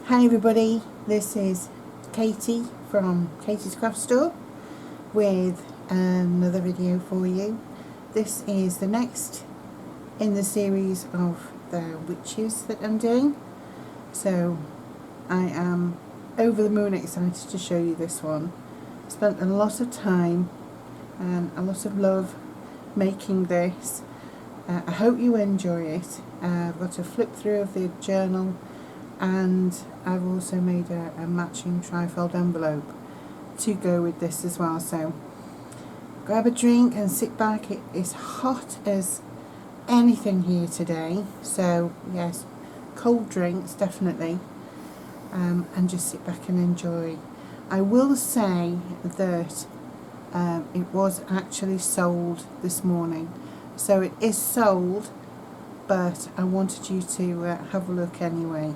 Hi everybody, this is Katie from Katie's Craft Store with another video for you. This is the next in the series of the witches that I'm doing. So I am over the moon excited to show you this one. Spent a lot of time and a lot of love making this. I hope you enjoy it. I've got a flip through of the journal, and I've also made a matching trifold envelope to go with this as well. So grab a drink and sit back. It is hot as anything here today, so yes, cold drinks definitely, and just sit back and enjoy. I will say that it was actually sold this morning, so it is sold, but I wanted you to have a look anyway.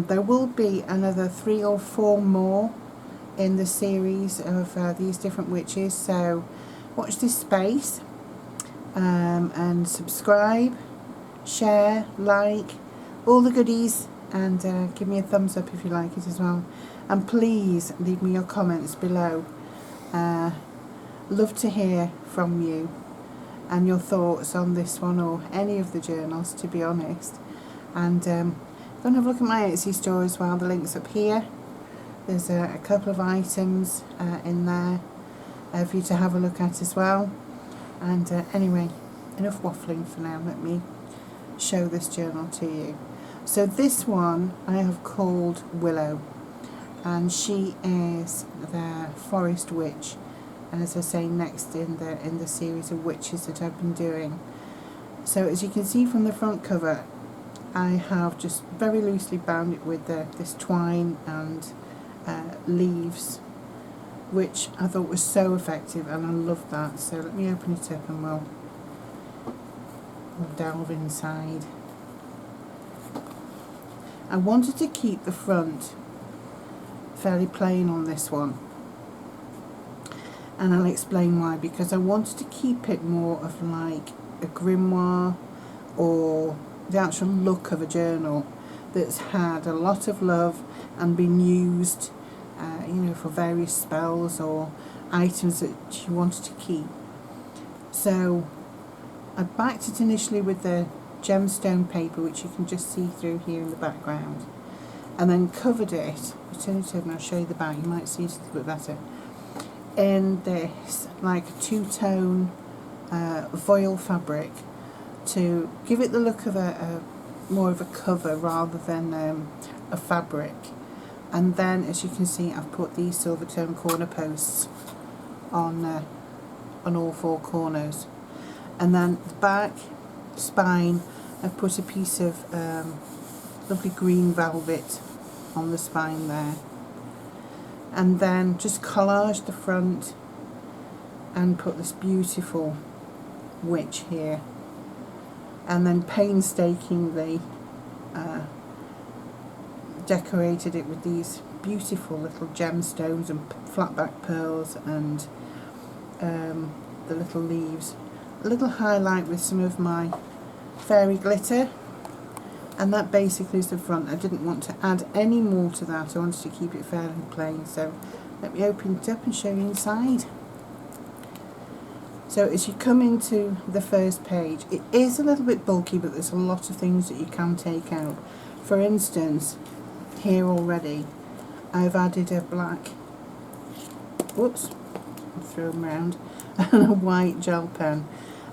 There will be another 3 or 4 more in the series of these different witches, so watch this space, and subscribe, share, like, all the goodies, and give me a thumbs up if you like it as well. And please leave me your comments below. Love to hear from you and your thoughts on this one or any of the journals, to be honest. And go and have a look at my Etsy store as well. The link's up here. There's a couple of items in there for you to have a look at as well. And anyway, enough waffling for now. Let me show this journal to you. So this one I have called Willow, and she is the forest witch, and as I say, next in the series of witches that I've been doing. So as you can see from the front cover, I have just very loosely bound it with this twine and leaves, which I thought was so effective, and I love that. So let me open it up and we'll delve inside. I wanted to keep the front fairly plain on this one, and I'll explain why. Because I wanted to keep it more of like a grimoire, or the actual look of a journal that's had a lot of love and been used, for various spells or items that you wanted to keep. So I backed it initially with the gemstone paper, which you can just see through here in the background, and then covered it. I'll turn it over and I'll show you the back. You might see it a little bit better. In this like two-tone voile fabric, to give it the look of a more of a cover rather than a fabric. And then, as you can see, I've put these silver tone corner posts on all 4 corners. And then the back spine, I've put a piece of lovely green velvet on the spine there. And then just collaged the front and put this beautiful witch here. And then painstakingly decorated it with these beautiful little gemstones and flat back pearls and the little leaves. A little highlight with some of my fairy glitter, and that basically is the front. I didn't want to add any more to that. I wanted to keep it fairly plain. So let me open it up and show you inside. So as you come into the first page, it is a little bit bulky, but there's a lot of things that you can take out. For instance, here already I've added a black, whoops, throw them around, and a white gel pen.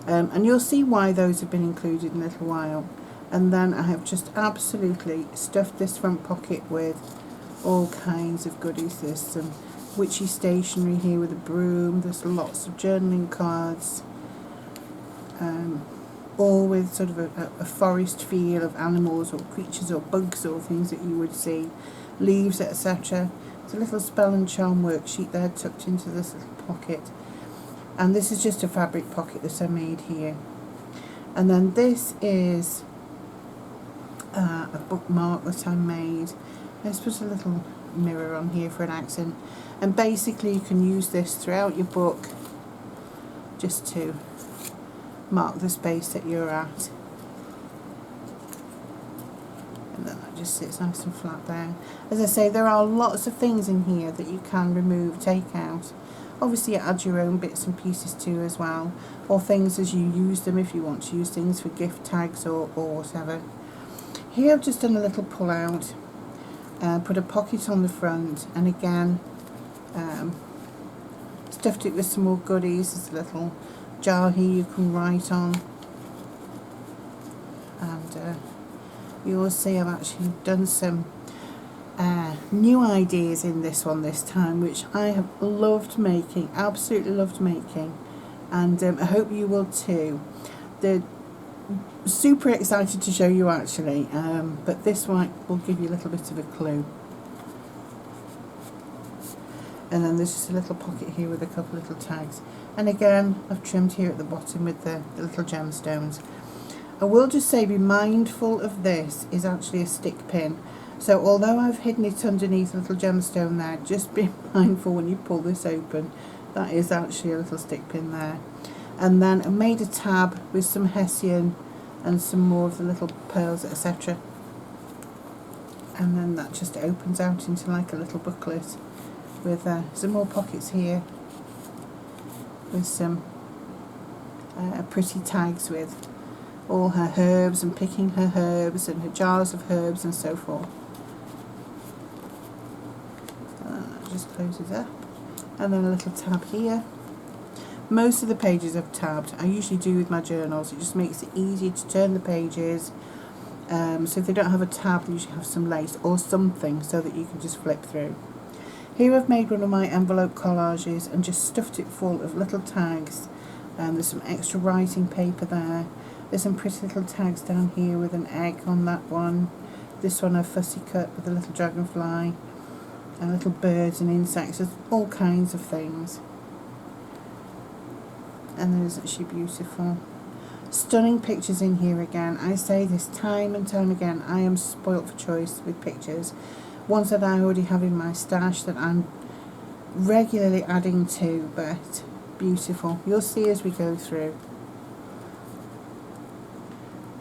And you'll see why those have been included in a little while. And then I have just absolutely stuffed this front pocket with all kinds of goodies. There's some witchy stationery here with a broom. There's lots of journaling cards, all with sort of a forest feel of animals or creatures or bugs or things that you would see, leaves, etc. There's a little spell and charm worksheet there tucked into this little pocket, and this is just a fabric pocket that I made here. And then this is a bookmark that I made. Let's put a little mirror on here for an accent, and basically you can use this throughout your book just to mark the space that you're at. And then that just sits nice and flat there. As I say, there are lots of things in here that you can remove, take out. Obviously add your own bits and pieces too as well, or things as you use them if you want to use things for gift tags or whatever. Here I've just done a little pull out, put a pocket on the front, and again stuffed it with some more goodies. There's a little jar here you can write on, and you will see I've actually done some new ideas in this one this time, which I have loved making, absolutely loved making, and I hope you will too. They're super excited to show you actually, but this one will give you a little bit of a clue. And then there's just a little pocket here with a couple little tags, and again I've trimmed here at the bottom with the little gemstones. I will just say, be mindful of this is actually a stick pin. So although I've hidden it underneath a little gemstone there, just be mindful when you pull this open, that is actually a little stick pin there. And then I made a tab with some hessian and some more of the little pearls, etc. And then that just opens out into like a little booklet with some more pockets here with some pretty tags with all her herbs and picking her herbs and her jars of herbs and so forth. Just closes up, and then a little tab here. Most of the pages I've tabbed. I usually do with my journals. It just makes it easier to turn the pages. So if they don't have a tab, they usually have some lace or something so that you can just flip through. Here I've made one of my envelope collages and just stuffed it full of little tags. There's some extra writing paper there. There's some pretty little tags down here with an egg on that one. This one I've fussy cut with a little dragonfly. And little birds and insects, there's all kinds of things. And then isn't she beautiful? Stunning pictures in here again. I say this time and time again, I am spoilt for choice with pictures. Ones that I already have in my stash that I'm regularly adding to, but beautiful. You'll see as we go through.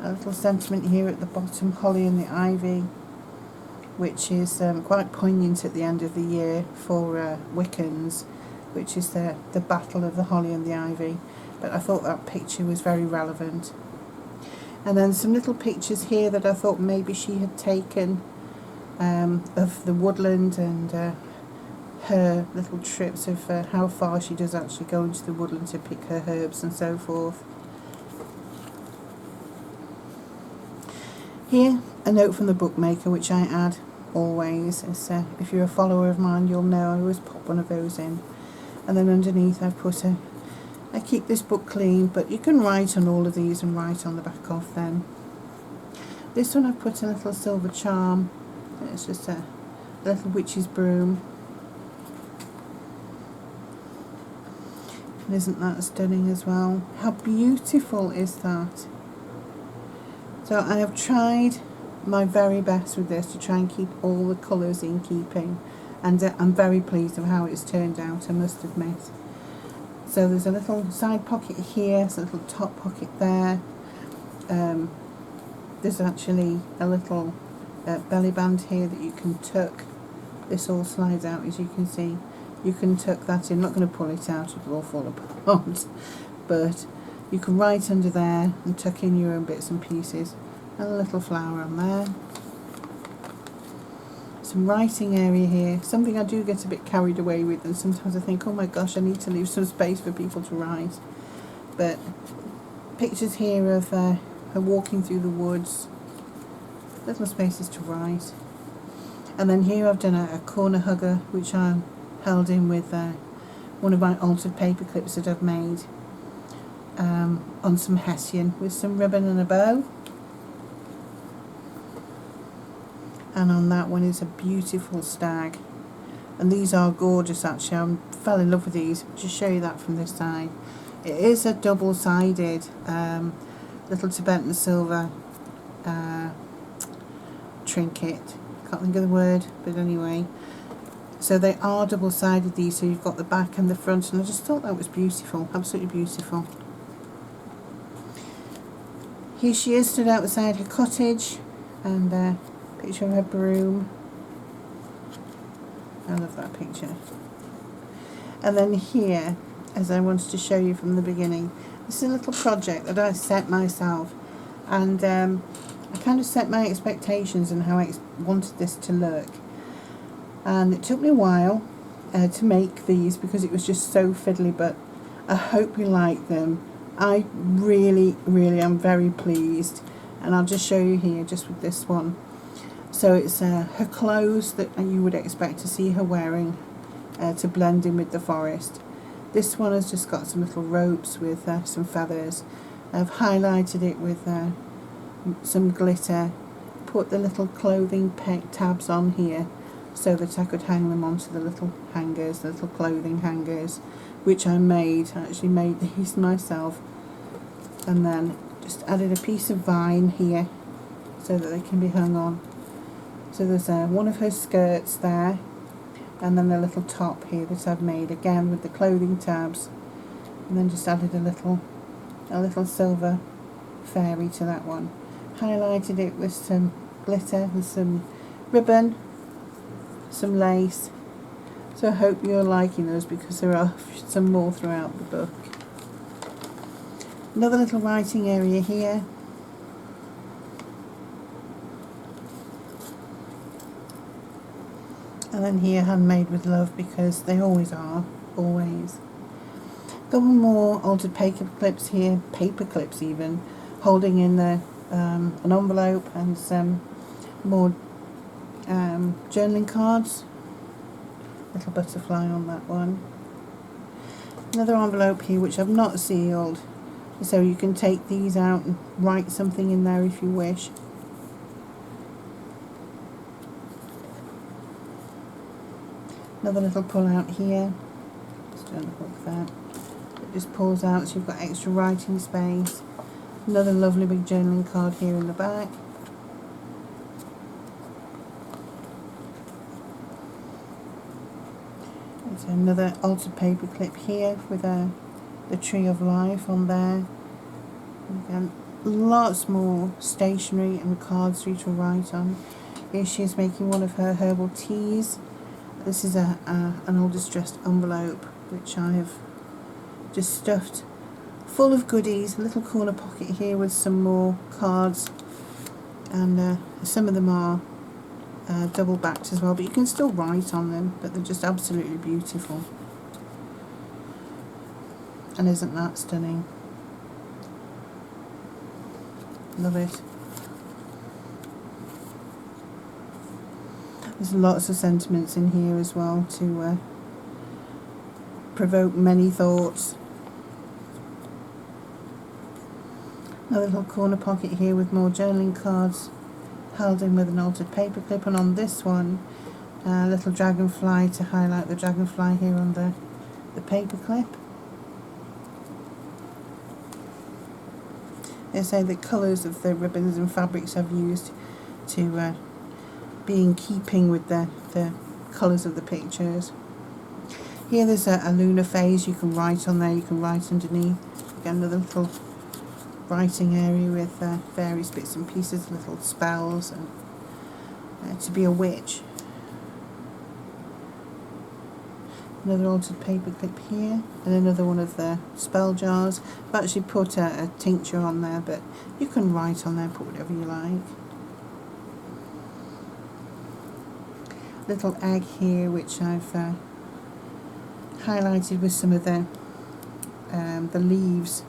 A little sentiment here at the bottom, holly and the ivy, which is quite poignant at the end of the year for Wiccans, which is the battle of the holly and the ivy. But I thought that picture was very relevant. And then some little pictures here that I thought maybe she had taken of the woodland and her little trips of how far she does actually go into the woodland to pick her herbs and so forth. Here, a note from the bookmaker, which I add always. If you're a follower of mine, you'll know I always pop one of those in. And then underneath I've put I keep this book clean, but you can write on all of these and write on the back of them. This one I've put a little silver charm. It's just a little witch's broom. And isn't that stunning as well? How beautiful is that? So I have tried my very best with this to try and keep all the colours in keeping, and I'm very pleased with how it's turned out, I must admit. So there's a little side pocket here, there's a little top pocket there. There's actually a little belly band here that you can tuck. This all slides out, as you can see. You can tuck that in. I'm not going to pull it out, it will all fall apart. But you can write under there and tuck in your own bits and pieces. And a little flower on there. Some writing area here. Something I do get a bit carried away with, and sometimes I think, oh my gosh, I need to leave some space for people to write. But pictures here of her walking through the woods. Little spaces to write. And then here I've done a corner hugger, which I'm held in with one of my altered paper clips that I've made on some hessian with some ribbon and a bow. And on that one is a beautiful stag, and these are gorgeous actually. I fell in love with these. Just show you that from this side. It is a double-sided little Tibetan silver trinket. Can't think of the word, but anyway. So they are double-sided, these, so you've got the back and the front, and I just thought that was beautiful, absolutely beautiful. Here she is stood outside her cottage, and Picture of her broom. I love that picture. And then here, as I wanted to show you from the beginning, this is a little project that I set myself, and I kind of set my expectations and how I wanted this to look. And it took me a while to make these because it was just so fiddly, but I hope you like them. I really am very pleased, and I'll just show you here just with this one. So it's her clothes that you would expect to see her wearing to blend in with the forest. This one has just got some little ropes with some feathers. I've highlighted it with some glitter, put the little clothing peg tabs on here so that I could hang them onto the little hangers, the little clothing hangers, which I actually made these myself. And then just added a piece of vine here so that they can be hung on. So there's one of her skirts there, and then the little top here that I've made again with the clothing tabs, and then just added a little silver fairy to that one. Highlighted it with some glitter and some ribbon, some lace. So I hope you're liking those because there are some more throughout the book. Another little writing area here. And then here, handmade with love, because they always are, always. Couple more altered paper clips here, paper clips even, holding in the an envelope, and some more journaling cards. Little butterfly on that one. Another envelope here which I've not sealed, so you can take these out and write something in there if you wish. Another little pull out here, just don't hook that. It just pulls out so you've got extra writing space. Another lovely big journaling card here in the back. There's another altered paper clip here with the tree of life on there. And again, lots more stationery and cards for you to write on. Here she is making one of her herbal teas. This is an old distressed envelope which I have just stuffed full of goodies. A little corner pocket here with some more cards, and some of them are double backed as well, but you can still write on them, but they're just absolutely beautiful. And isn't that stunning? Love it. There's lots of sentiments in here as well to provoke many thoughts. Another little corner pocket here with more journaling cards held in with an altered paper clip, and on this one a little dragonfly to highlight the dragonfly here on the paper clip. They say the colours of the ribbons and fabrics I've used to be in keeping with the colours of the pictures. Here there's a lunar phase you can write on there, you can write underneath. Again, another little writing area with various bits and pieces, little spells, and to be a witch. Another altered paper clip here, and another one of the spell jars. I've actually put a tincture on there, but you can write on there, put whatever you like. Little egg here which I've highlighted with some of the leaves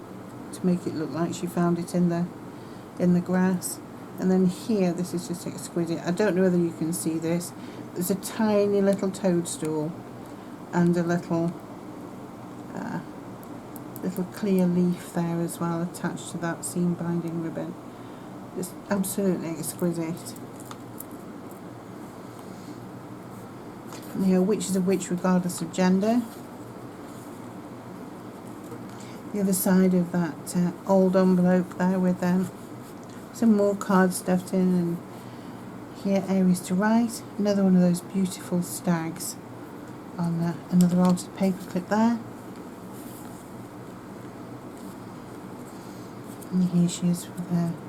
to make it look like she found it in the grass. And then here, this is just exquisite. I don't know whether you can see this. There's a tiny little toadstool and a little clear leaf there as well, attached to that seam binding ribbon. Just absolutely exquisite. And here, which is a witch regardless of gender. The other side of that old envelope there with some more cards stuffed in, and here areas to write. Another one of those beautiful stags on another altered paper clip there. And here she is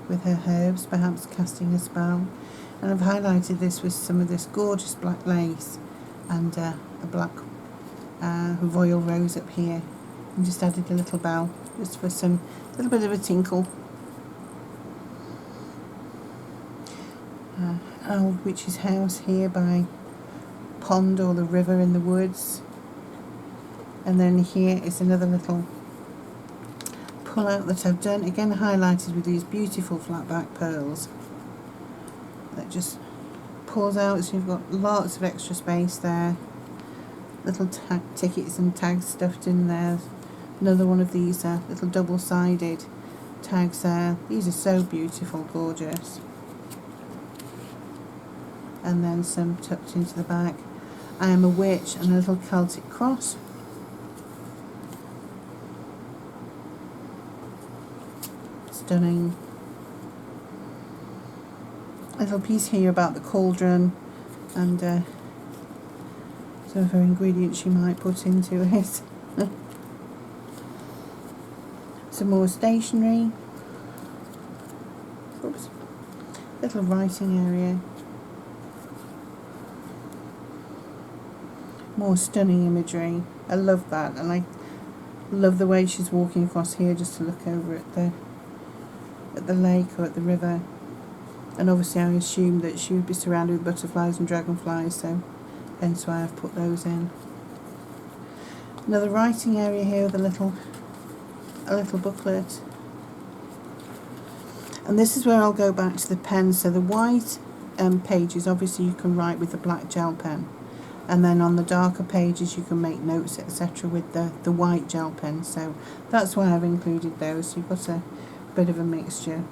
with her herbs, perhaps casting a spell. And I've highlighted this with some of this gorgeous black lace and a black royal rose up here, and just added a little bell just for some little bit of a tinkle. Old witch's house here by pond or the river in the woods. And then here is another little pull out that I've done, again highlighted with these beautiful flat back pearls that just pulls out, so you've got lots of extra space there. Little tickets and tags stuffed in there. Another one of these little double-sided tags there. These are so beautiful, gorgeous. And then some tucked into the back. I am a witch and a little Celtic cross. Stunning. A little piece here about the cauldron and some of her ingredients she might put into it. Some more stationery. Oops. Little writing area. More stunning imagery. I love that, and I love the way she's walking across here just to look over at the lake or at the river. And obviously I assumed that she would be surrounded with butterflies and dragonflies, so hence why I've put those in. Another writing area here with a little booklet. And this is where I'll go back to the pen. So the white pages, obviously you can write with the black gel pen, and then on the darker pages you can make notes, etc. with the white gel pen. So that's why I've included those. So you've got a bit of a mixture.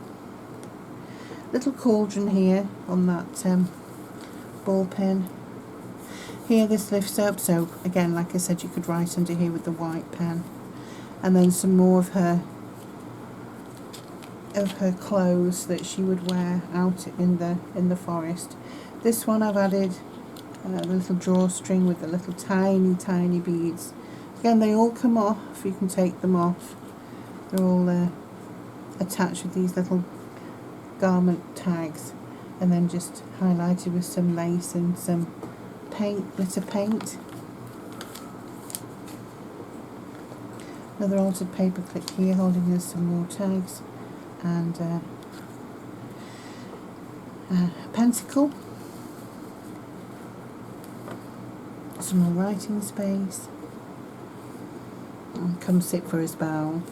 Little cauldron here on that ball pen. Here this lifts up, so again, like I said, you could write under here with the white pen. And then some more of her clothes that she would wear out in the forest. This one I've added the little drawstring with the little tiny beads. Again, they all come off, you can take them off. They're all attached with these little garment tags, and then just highlighted with some lace and some paint, glitter paint. Another altered paper clip here holding us some more tags, and a pentacle, some more writing space, and come sit for his bow.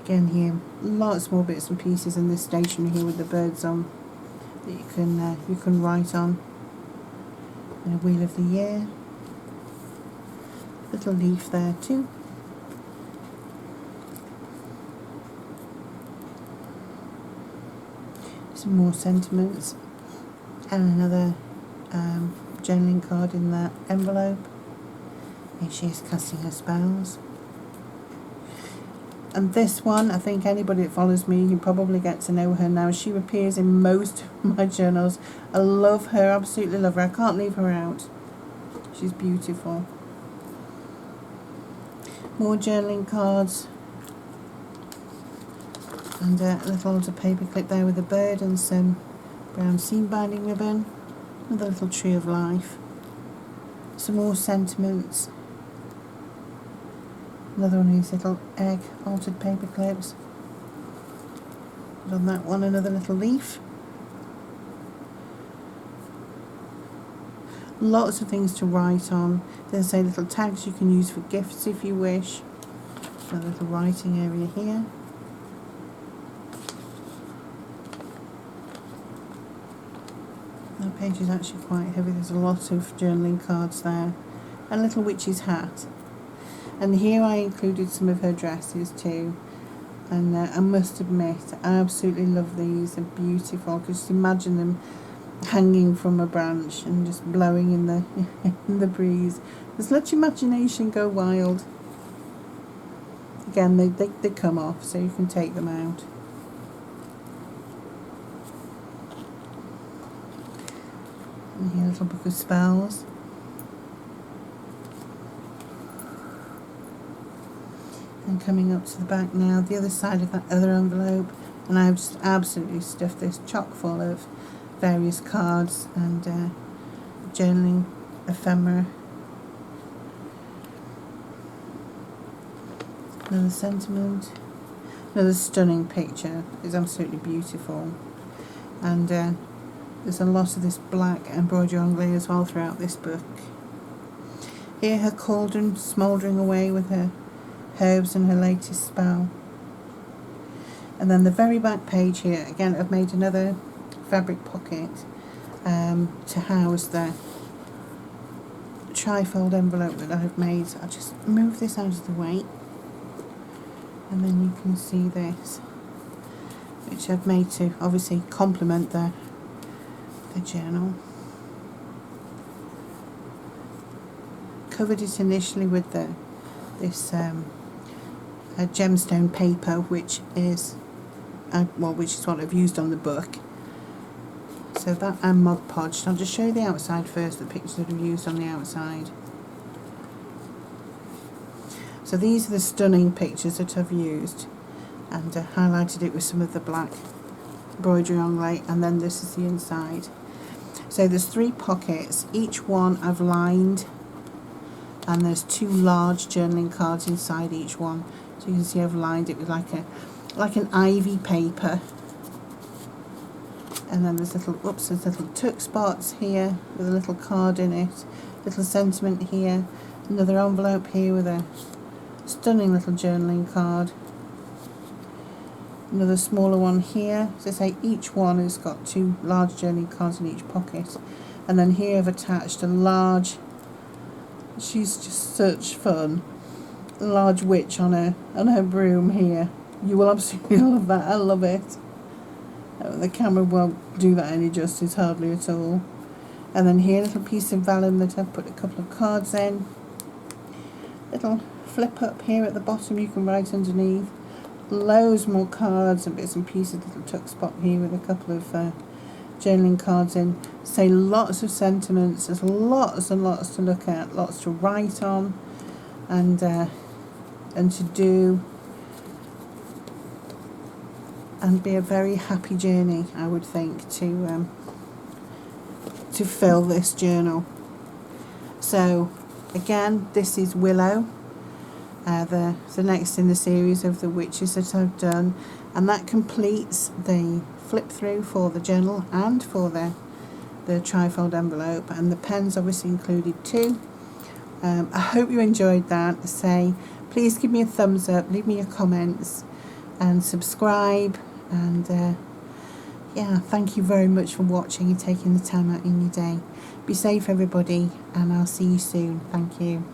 Again here, lots more bits and pieces in this stationery here with the birds on that you can write on. And a wheel of the year. Little leaf there too. Some more sentiments, and another journaling card in that envelope. Here she is casting her spells. And this one, I think anybody that follows me, you probably get to know her now. She appears in most of my journals. I love her, absolutely love her. I can't leave her out. She's beautiful. More journaling cards. And a little altered paper clip there with a bird and some brown seam binding ribbon. Another little tree of life. Some more sentiments. Another one of these little egg altered paper clips. And on that one, another little leaf. Lots of things to write on. There's say little tags you can use for gifts if you wish. Another little writing area here. That page is actually quite heavy. There's a lot of journaling cards there. And a little witch's hat. And here I included some of her dresses too, and I must admit I absolutely love these. They're beautiful. Just imagine them hanging from a branch and just blowing in the in the breeze. Just let your imagination go wild. Again, they come off, so you can take them out. And here a little book of spells. And coming up to the back now, the other side of that other envelope, And I've just absolutely stuffed this chock full of various cards and journaling ephemera. Another sentiment. Another stunning picture. It's absolutely beautiful. And there's a lot of this black embroidery anglais as well throughout this book. Here her cauldron smouldering away with her herbs and her latest spell. And then the very back page here, again I've made another fabric pocket to house the trifold envelope that I've made. I'll just move this out of the way and then you can see this, which I've made to obviously complement the journal. Covered it initially with this gemstone paper, which is what I've used on the book. So that and Mod Podge. I'll just show you the outside first, the pictures that I've used on the outside. So these are the stunning pictures that I've used, and highlighted it with some of the black embroidery anglais, and then this is the inside. So there's 3 pockets, each one I've lined, and there's 2 large journaling cards inside each one. So you can see I've lined it with like an ivy paper. And then there's little tuck spots here with a little card in it, little sentiment here, another envelope here with a stunning little journaling card, another smaller one here. So say each one has got 2 large journaling cards in each pocket, and then here I've attached a large, she's just such fun, a large witch on her broom here. You will absolutely love that. I love it. The camera won't do that any justice, hardly at all. And then here, a little piece of vellum that I've put a couple of cards in. Little flip up here at the bottom, you can write underneath. Loads more cards and bits and pieces. Little tuck spot here with a couple of journaling cards in. Say lots of sentiments. There's lots and lots to look at, lots to write on, and to do. And be a very happy journey, I would think, to fill this journal. So again, this is Willow, the next in the series of the witches that I've done, and that completes the flip through for the journal and for the trifold envelope, and the pens obviously included too. I hope you enjoyed that. Please give me a thumbs up, leave me your comments, and subscribe. And yeah, thank you very much for watching and taking the time out in your day. Be safe, everybody, and I'll see you soon. Thank you.